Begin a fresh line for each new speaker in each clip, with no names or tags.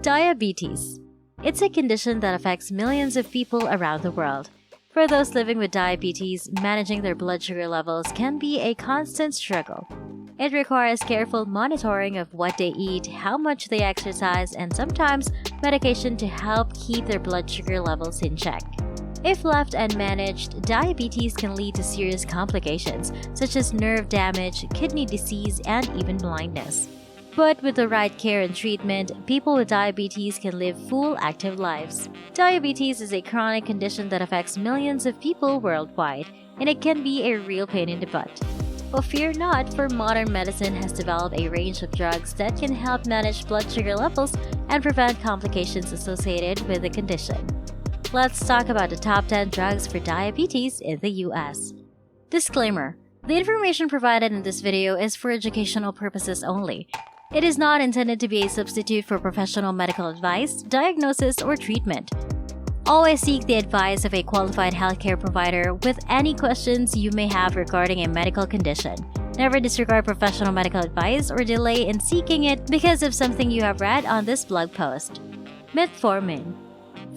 Diabetes. It's a condition that affects millions of people around the world. For those living with diabetes, managing their blood sugar levels can be a constant struggle. It requires careful monitoring of what they eat, how much they exercise, and sometimes medication to help keep their blood sugar levels in check. If left unmanaged, diabetes can lead to serious complications such as nerve damage, kidney disease, and even blindness. But with the right care and treatment, people with diabetes can live full, active lives. Diabetes is a chronic condition that affects millions of people worldwide, and it can be a real pain in the butt. But fear not, for modern medicine has developed a range of drugs that can help manage blood sugar levels and prevent complications associated with the condition. Let's talk about the top 10 drugs for diabetes in the US. Disclaimer: the information provided in this video is for educational purposes only. It is not intended to be a substitute for professional medical advice, diagnosis, or treatment. Always seek the advice of a qualified healthcare provider with any questions you may have regarding a medical condition. Never disregard professional medical advice or delay in seeking it because of something you have read on this blog post. Metformin.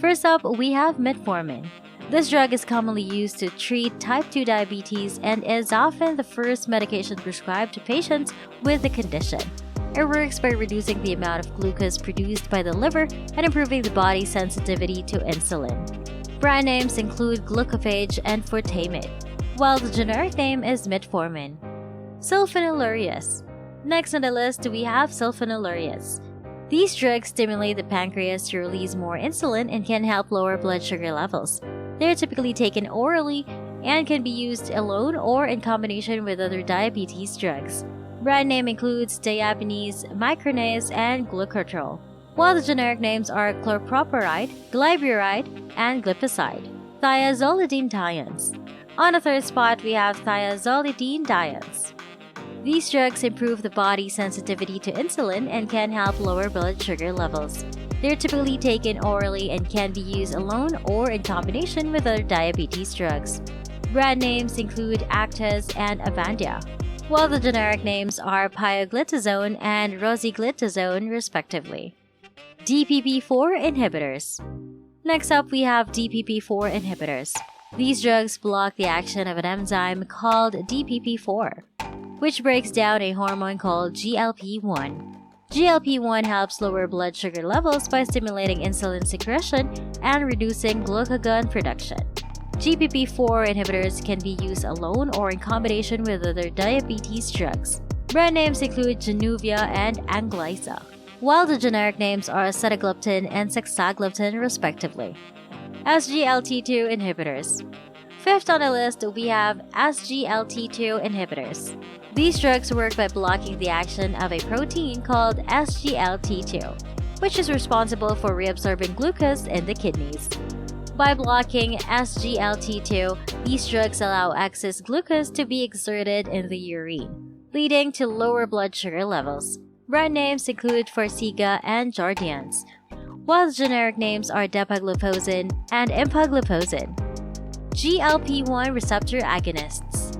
First up, we have metformin. This drug is commonly used to treat type 2 diabetes and is often the first medication prescribed to patients with the condition. It works by reducing the amount of glucose produced by the liver and improving the body's sensitivity to insulin. Brand names include glucophage and fortamide, while the generic name is metformin. Sulfonylureas. Next on the list, we have sulfonylureas. These drugs stimulate the pancreas to release more insulin and can help lower blood sugar levels. They are typically taken orally and can be used alone or in combination with other diabetes drugs. Brand name includes Diabetes, Micronase, and Glucotrol, while the generic names are chlorproparide, glyburide, and glipizide. Thiazolidine-dienes. On the third spot, we have thiazolidine-dienes. These drugs improve the body's sensitivity to insulin and can help lower blood sugar levels. They're typically taken orally and can be used alone or in combination with other diabetes drugs. Brand names include Actis and Avandia, while the generic names are pioglitazone and rosiglitazone respectively. DPP4 Inhibitors. Next up, we have DPP4 Inhibitors. These drugs block the action of an enzyme called DPP4, which breaks down a hormone called GLP-1. GLP-1 helps lower blood sugar levels by stimulating insulin secretion and reducing glucagon production. DPP4 inhibitors can be used alone or in combination with other diabetes drugs. Brand names include Januvia and Anglyza, while the generic names are sitagliptin and saxagliptin respectively. SGLT2 Inhibitors. Fifth on the list, we have SGLT2 Inhibitors. These drugs work by blocking the action of a protein called SGLT2, which is responsible for reabsorbing glucose in the kidneys. By blocking SGLT2, these drugs allow excess glucose to be exerted in the urine, leading to lower blood sugar levels. Brand names include Farxiga and Jardiance, while the generic names are dapagliflozin and empagliflozin. GLP-1 receptor agonists.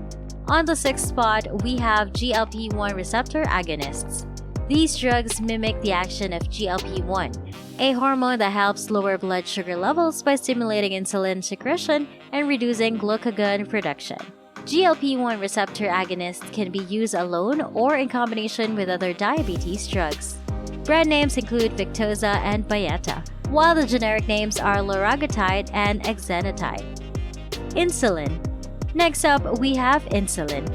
On the sixth spot, we have GLP-1 receptor agonists. These drugs mimic the action of GLP-1, a hormone that helps lower blood sugar levels by stimulating insulin secretion and reducing glucagon production. GLP-1 receptor agonists can be used alone or in combination with other diabetes drugs. Brand names include Victoza and Byetta, while the generic names are liraglutide and exenatide. Insulin. Next up, we have insulin.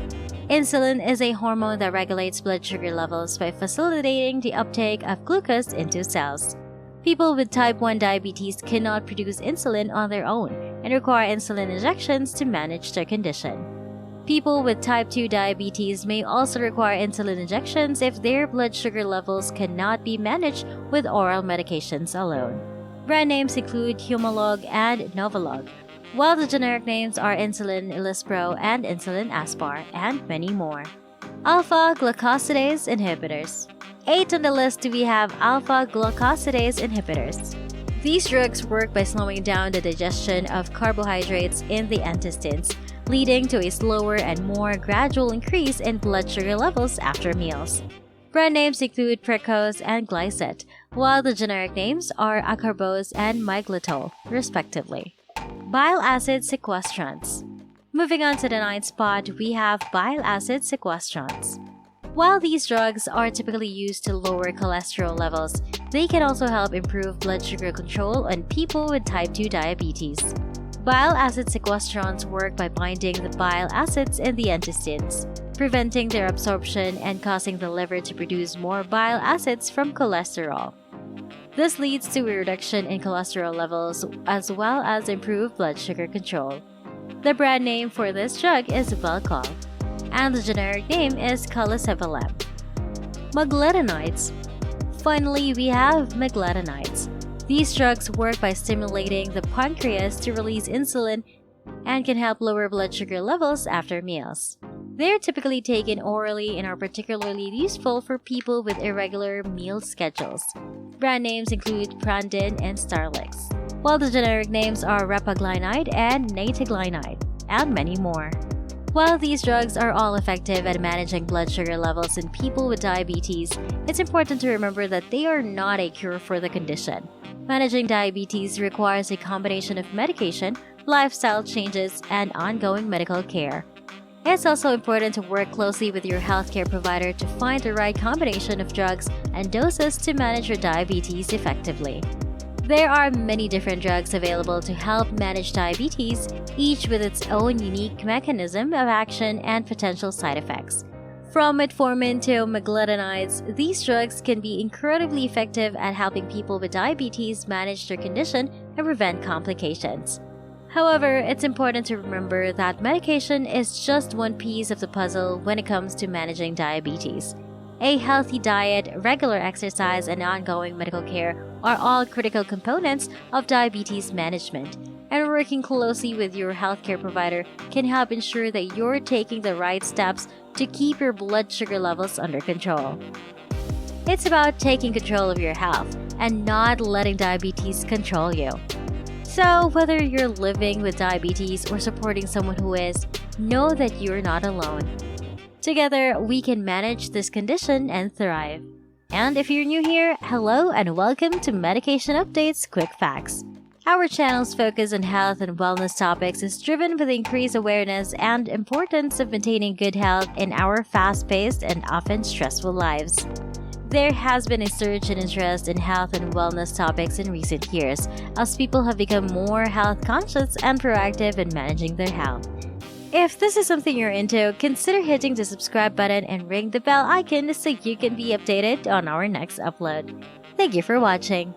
Insulin is a hormone that regulates blood sugar levels by facilitating the uptake of glucose into cells. People with type 1 diabetes cannot produce insulin on their own and require insulin injections to manage their condition. People with type 2 diabetes may also require insulin injections if their blood sugar levels cannot be managed with oral medications alone. Brand names include Humalog and Novolog, while the generic names are Insulin Lispro and Insulin Aspar, and many more. Alpha-glucosidase inhibitors. 8 on the list, we have alpha-glucosidase inhibitors. These drugs work by slowing down the digestion of carbohydrates in the intestines, leading to a slower and more gradual increase in blood sugar levels after meals. Brand names include Precoz and Glycet, while the generic names are acarbose and miglatol, respectively. Bile acid sequestrants. Moving on to the ninth spot, we have bile acid sequestrants. While these drugs are typically used to lower cholesterol levels, they can also help improve blood sugar control on people with type 2 diabetes. Bile acid sequestrants work by binding the bile acids in the intestines, preventing their absorption and causing the liver to produce more bile acids from cholesterol. This leads to a reduction in cholesterol levels as well as improved blood sugar control. The brand name for this drug is Welchol, and the generic name is Calicevalem. Megalodonides. Finally, we have Megalodonides. These drugs work by stimulating the pancreas to release insulin and can help lower blood sugar levels after meals. They are typically taken orally and are particularly useful for people with irregular meal schedules. Brand names include Prandin and Starlix, while the generic names are Repaglinide and Nataglinide, and many more. While these drugs are all effective at managing blood sugar levels in people with diabetes, it's important to remember that they are not a cure for the condition. Managing diabetes requires a combination of medication, lifestyle changes, and ongoing medical care. It's also important to work closely with your healthcare provider to find the right combination of drugs and doses to manage your diabetes effectively. There are many different drugs available to help manage diabetes, each with its own unique mechanism of action and potential side effects. From metformin to megalodonides, these drugs can be incredibly effective at helping people with diabetes manage their condition and prevent complications. However, it's important to remember that medication is just one piece of the puzzle when it comes to managing diabetes. A healthy diet, regular exercise, and ongoing medical care are all critical components of diabetes management, and working closely with your healthcare provider can help ensure that you're taking the right steps to keep your blood sugar levels under control. It's about taking control of your health and not letting diabetes control you. So, whether you're living with diabetes or supporting someone who is, know that you're not alone. Together, we can manage this condition and thrive. And if you're new here, hello and welcome to Medication Updates Quick Facts. Our channel's focus on health and wellness topics is driven by the increased awareness and importance of maintaining good health in our fast-paced and often stressful lives. There has been a surge in interest in health and wellness topics in recent years, as people have become more health conscious and proactive in managing their health. If this is something you're into, consider hitting the subscribe button and ring the bell icon so you can be updated on our next upload. Thank you for watching.